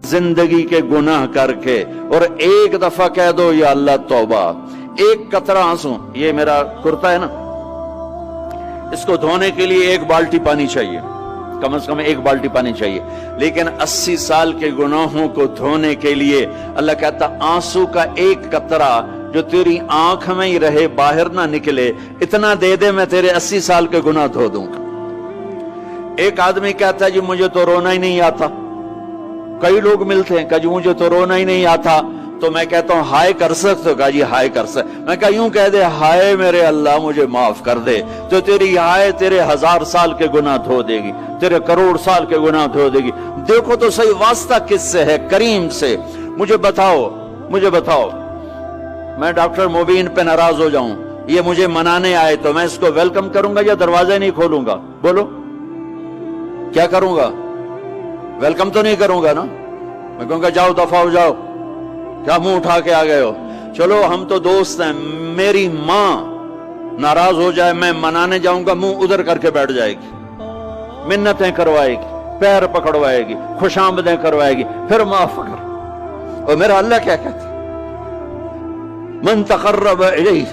जिंदगी के गुनाह करके और एक दफा कह दो या अल्लाह तौबा, एक कतरा आंसू, ये मेरा कुर्ता है ना, इसको धोने के लिए एक बाल्टी पानी चाहिए, कम से कम एक बाल्टी पानी चाहिए, लेकिन 80 साल के गुनाहों को धोने के लिए अल्लाह कहता आंसू का एक कतरा जो तेरी आंख में ही रहे, बाहर ना निकले, इतना दे दे मैं तेरे 80 साल के गुनाह धो दूंगा। एक आदमी कहता है जी मुझे तो रोना ही नहीं आता, कई लोग मिलते हैं, कहा जी मुझे तो रोना ही नहीं आता, तो मैं कहता हूं हाय कर सकते हो? कहा जी हाय कर सकते। मैं कहा यूं कह दे, हाय मेरे अल्लाह मुझे माफ कर दे, तो तेरी हाय तेरे 1000 साल के गुनाह धो देगी, तेरे करोड़ साल के गुनाह धो देगी। देखो तो सही वास्ता किससे है? करीम से। मुझे बताओ मैं डॉक्टर मुबीन पे नाराज हो जाऊं, ये मुझे मनाने आए, तो मैं इसको वेलकम करूंगा या दरवाजा नहीं खोलूंगा? बोलो क्या करूंगा? वेलकम तो नहीं करूंगा ना, मैं कहूंगा जाओ दफा हो जाओ, क्या मुंह उठा के आ गए हो? चलो हम तो दोस्त हैं, मेरी मां नाराज हो जाए, मैं मनाने जाऊंगा, मुंह उधर करके बैठ जाएगी, मिन्नतें करवाएगी, पैर पकड़वाएगी, खुशामदें करवाएगी, फिर माफ कर। और मेरा अल्लाह क्या कहता? मन तकर्रब इलैहि,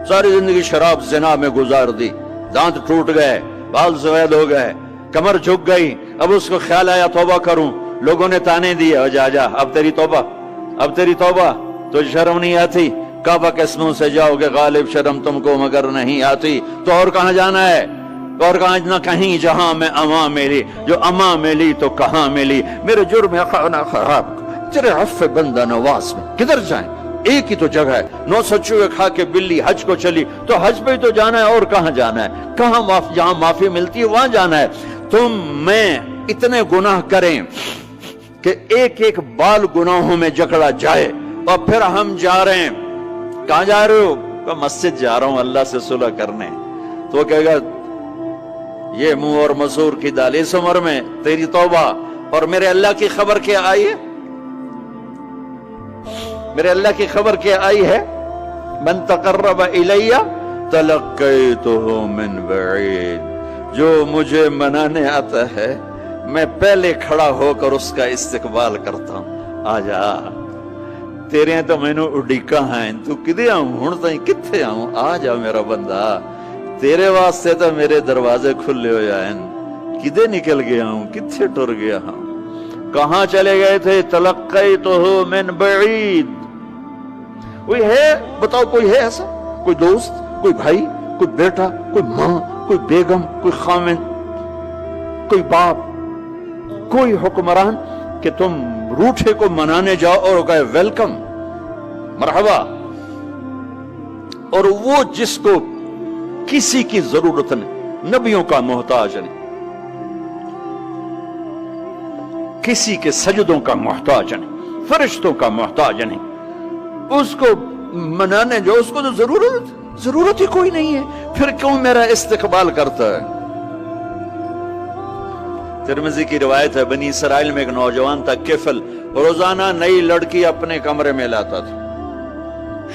सारी जिंदगी शराब ज़िना में गुजार दी, दांत टूट गए, बाल सफेद हो गए, कमर झुक गई, अब उसको ख्याल आया तौबा करूं, लोगों ने ताने दिए, जा जा अब तेरी तौबा, तो शर्म नहीं आती? काबा के मुंह से जाओगे गालिब, शर्म तुमको मगर नहीं आती, तो और कहां जाना है? और कहां ना कहीं जहां मैं अमा मिली, जो अमा मिली तो कहां मिली, मेरे जुर्म खाना खराब तेरे अफ़्फ़े बंदा नवाज में किधर जाएं? एक ही तो जगह है, 900 चूहे खा के बिल्ली हज को चली, तो हज पे ही तो जाना है, और कहां जाना है? कहां जहां माफी मिलती है वहां जाना है। तुम मैं इतने गुनाह करें कि एक एक बाल गुनाहों में जकड़ा जाए, और फिर हम जा रहे हैं, कहां जा रहे हो? मस्जिद जा रहा हूं अल्लाह से सुलह करने, तो कहेगा ये मुंह और मसूर की दाल, इस उम्र में तेरी तौबा। और मेरे अल्लाह की खबर क्या आई है? मेरे अल्लाह की खबर क्या आई है? मन तकर्रब इलैया तलक्कैतुहु मिन बईद, जो मुझे मनाने आता है मैं पहले खड़ा होकर उसका इस्तकबाल करता हूं। आजा तेरे तो मैनू उड़ीका है, तू किदे आऊं हुण ताईं, किथे आऊं? आ जा मेरा बंदा, तेरे वास्ते तो मेरे दरवाजे खुले हो जाए, किदे निकल गया हूं, किथे टुर गया हूं, कहां चले गए थे? तलक्कैतुहु मिन बईद। कोई है? बताओ कोई है ऐसा? कोई दोस्त, कोई भाई, कोई बेटा, कोई मां, कोई बेगम, कोई खामिन, कोई बाप, कोई हुक्मरान कि तुम रूठे को मनाने जाओ और कहे वेलकम, मरहबा, और वो जिसको किसी की जरूरत नहीं, नबियों का मोहताज नहीं, किसी के सजदों का मोहताज नहीं, फरिश्तों का मोहताज नहीं, उसको मनाने जाओ, उसको तो जरूरत ही कोई नहीं है, फिर क्यों मेरा इस्तकबाल करता है? तिरमिज़ी की रिवायत है, बनी इसराइल में एक नौजवान था किफल, रोजाना नई लड़की अपने कमरे में लाता था,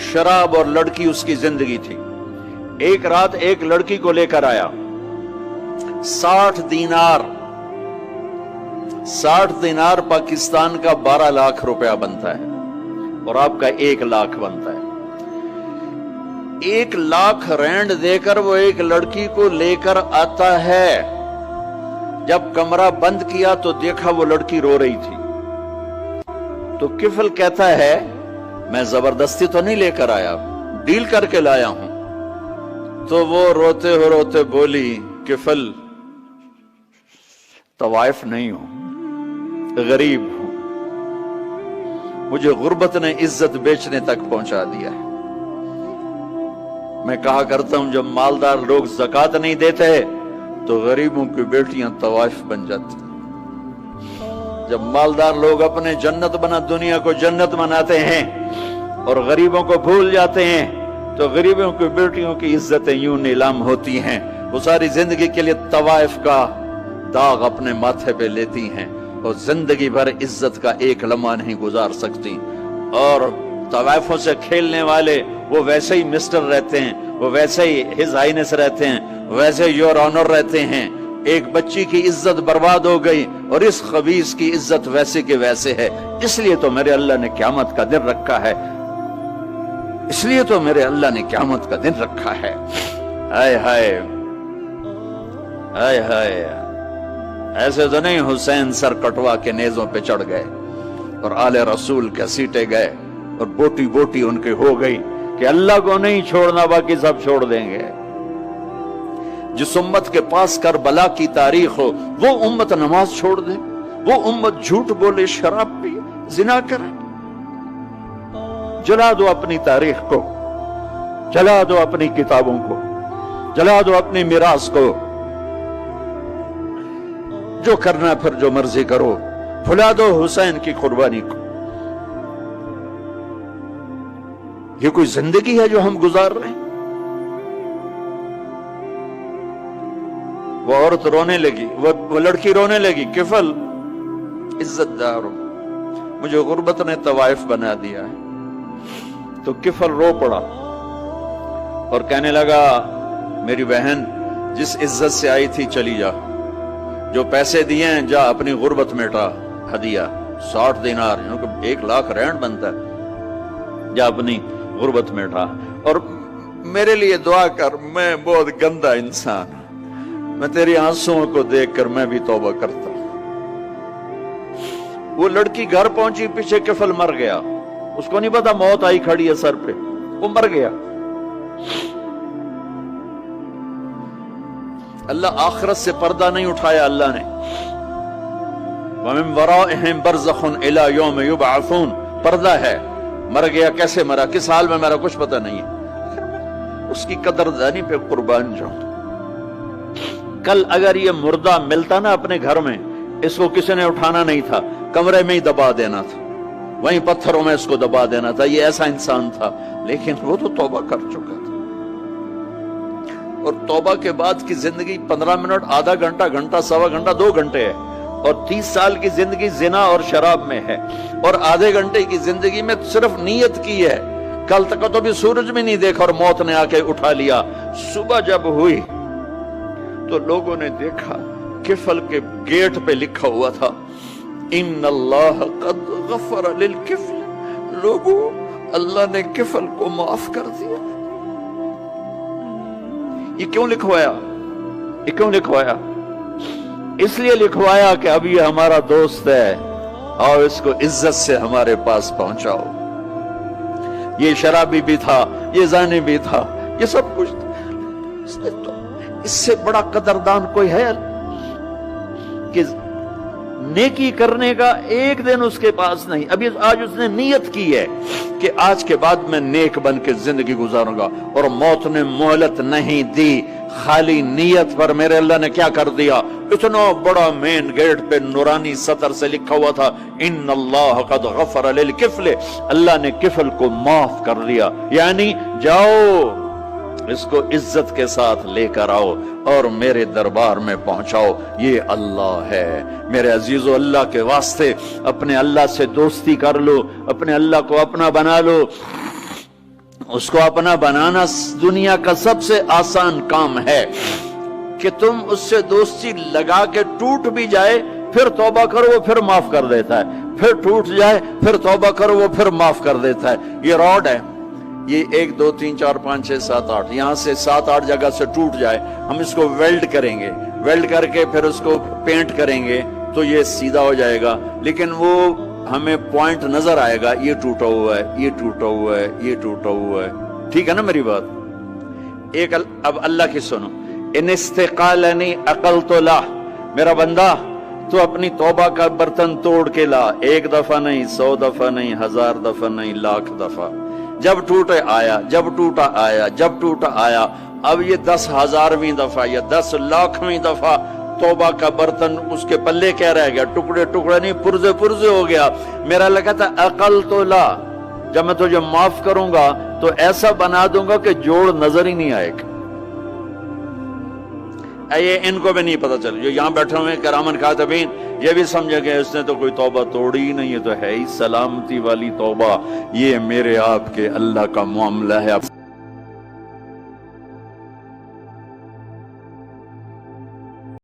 शराब और लड़की उसकी जिंदगी थी। एक रात एक लड़की को लेकर आया, 60 दिनार पाकिस्तान का 12 लाख रुपया बनता है, और आपका 1 लाख बनता है। 1 लाख रैंड देकर वो एक लड़की को लेकर आता है। जब कमरा बंद किया तो देखा वो लड़की रो रही थी, तो किफल कहता है मैं जबरदस्ती तो नहीं लेकर आया, डील करके लाया हूं। तो वो रोते बोली, किफल तवाइफ नहीं हूं, गरीब हूं, मुझे गुर्बत ने इज्जत बेचने तक पहुंचा दिया है। मैं कहा करता हूं जब मालदार लोग ज़कात नहीं देते तो गरीबों की बेटियां तवाइफ बन जाती। जब मालदार लोग अपने दुनिया को जन्नत बनाते हैं और गरीबों को भूल जाते हैं, तो गरीबों की बेटियों की इज्जतें यूं नीलाम होती हैं। वो सारी जिंदगी के लिए तवाइफ का दाग अपने माथे पे लेती हैं और जिंदगी भर इज्जत का एक लम्हा नहीं गुजार सकती। और तवाइफों से खेलने वाले वो वैसे ही मिस्टर रहते हैं, वो वैसे ही हिज हाइनेस रहते हैं, वैसे योर ऑनर रहते हैं, ایک بچی کی عزت برباد ہو گئی اور اس خبیث کی عزت ویسے کے ویسے ہے، اس لیے تو میرے اللہ نے قیامت کا دن رکھا ہے، اس لیے تو میرے اللہ نے قیامت کا دن رکھا ہے۔ ہائے ہائے ہائے ہائے، ایسے تو نہیں حسین سر کٹوا کے نیزوں پہ چڑھ گئے اور آل رسول کے سیٹے گئے اور بوٹی بوٹی ان کے ہو گئی کہ اللہ کو نہیں چھوڑنا باقی سب چھوڑ دیں گے۔ جس امت کے پاس کربلا کی تاریخ ہو وہ امت نماز چھوڑ دے، وہ امت جھوٹ بولے، شراب پی، زنا کرے۔ جلا دو اپنی تاریخ کو، جلا دو اپنی کتابوں کو، جلا دو اپنی میراث کو، جو کرنا پھر جو مرضی کرو، بھلا دو حسین کی قربانی کو۔ یہ کوئی زندگی ہے جو ہم گزار رہے ہیں؟ وہ عورت رونے لگی، وہ لڑکی رونے لگی، کفل عزت دار ہو، مجھے غربت نے طوائف بنا دیا ہے۔ تو کفل رو پڑا اور کہنے لگا میری بہن جس عزت سے آئی تھی چلی جا، جو پیسے دیے ہیں جا اپنی غربت میٹا، ہدیہ 60 دینار یعنی کہ 1 لاکھ رینڈ بنتا ہے، جا اپنی غربت میٹا اور میرے لیے دعا کر، میں بہت گندا انسان ہوں، میں تیری آنسوؤں کو دیکھ کر میں بھی توبہ کرتا ہوں۔ وہ لڑکی گھر پہنچی، پیچھے کفل مر گیا، اس کو نہیں پتا موت آئی کھڑی ہے سر پہ، وہ مر گیا۔ اللہ آخرت سے پردہ نہیں اٹھایا اللہ نے۔ وَمِن وَرَائِهِمْ بَرْزَخٌ إِلَى يَوْمِ يُبْعَثُونَ، پردہ ہے، مر گیا، کیسے مرا، کس حال میں مرا، کچھ پتہ نہیں ہے، اس کی قدردانی پہ قربان جاؤں۔ کل اگر یہ مردہ ملتا نا اپنے گھر میں، اس کو کسی نے اٹھانا نہیں تھا، کمرے میں ہی دبا دینا تھا، وہیں پتھروں میں اس کو دبا دینا تھا، یہ ایسا انسان تھا، لیکن وہ تو توبہ کر چکا تھا۔ اور توبہ کے بعد کی زندگی 15 منٹ، آدھا گھنٹہ، گھنٹہ، سوا گھنٹہ، 2 گھنٹے ہے، اور 30 سال کی زندگی زنا اور شراب میں ہے، اور آدھے گھنٹے کی زندگی میں صرف نیت کی ہے۔ کل تک تو بھی سورج میں نہیں دیکھا اور موت نے آ کے اٹھا لیا۔ صبح جب ہوئی تو لوگوں نے دیکھا کفل کے گیٹ پہ لکھا ہوا تھا ان اللہ قد غفر للکفل، لوگوں اللہ نے کفل کو معاف کر دیا۔ یہ کیوں لکھوایا؟ یہ کیوں لکھوایا؟ اس لیے لکھوایا کہ اب یہ ہمارا دوست ہے اور اس کو عزت سے ہمارے پاس پہنچاؤ۔ یہ شرابی بھی تھا، یہ زانی بھی تھا، یہ سب کچھ تھا۔ اس سے بڑا قدردان کوئی ہے کہ نیکی کرنے کا ایک دن اس کے پاس نہیں؟ ابھی آج اس نے نیت کی ہے کہ آج کے بعد میں نیک بن کے زندگی گزاروں گا، اور موت نے مہلت نہیں دی۔ خالی نیت پر میرے اللہ نے کیا کر دیا؟ اتنا بڑا مین گیٹ پہ نورانی سطر سے لکھا ہوا تھا ان اللہ قد غفر للکفل، اللہ نے کفل کو معاف کر دیا، یعنی جاؤ اس کو عزت کے ساتھ لے کر آؤ اور میرے دربار میں پہنچاؤ۔ یہ اللہ ہے میرے عزیزو، اللہ کے واسطے اپنے اللہ سے دوستی کر لو، اپنے اللہ کو اپنا بنا لو۔ اس کو اپنا بنانا دنیا کا سب سے آسان کام ہے کہ تم اس سے دوستی لگا کے ٹوٹ بھی جائے پھر توبہ کرو وہ پھر معاف کر دیتا ہے، پھر ٹوٹ جائے پھر توبہ کرو وہ پھر معاف کر دیتا ہے۔ یہ راڈ ہے، یہ 1 2 3 4 5 6 7 8 یہاں سے 7 8 جگہ سے ٹوٹ جائے، ہم اس کو ویلڈ کریں گے، ویلڈ کر کے پھر اس کو پینٹ کریں گے تو یہ سیدھا ہو جائے گا، لیکن وہ ہمیں پوائنٹ نظر آئے گا، یہ ٹوٹا ہوا ہے، یہ ٹوٹا ہوا ہے، یہ ٹوٹا ہوا ہے۔ ٹھیک ہے نا میری بات؟ ایک اب اللہ کی سنو، ان استقالنی عقلت لا، میرا بندہ تو اپنی توبہ کا برتن توڑ کے لا، 1 دفعہ نہیں، 100 دفعہ نہیں، 1000 دفعہ نہیں، 1,00,000 دفعہ۔ جب ٹوٹے آیا، جب ٹوٹا آیا، جب ٹوٹا آیا، اب یہ 10,000ویں دفعہ یا 10,00,000ویں دفعہ توبہ کا برتن اس کے پلے کیا رہ گیا؟ ٹکڑے ٹکڑے نہیں، پرزے پرزے ہو گیا۔ میرا لگا تھا عقل تو لا، جب میں تجھے معاف کروں گا تو ایسا بنا دوں گا کہ جوڑ نظر ہی نہیں آئے گا۔ یہ ان کو بھی نہیں پتا چل، جو یہاں بیٹھے ہوئے کرامن کاتبین یہ بھی سمجھے گئے اس نے تو کوئی توبہ توڑی ہی نہیں، یہ تو ہے ہی سلامتی والی توبہ۔ یہ میرے آپ کے اللہ کا معاملہ ہے۔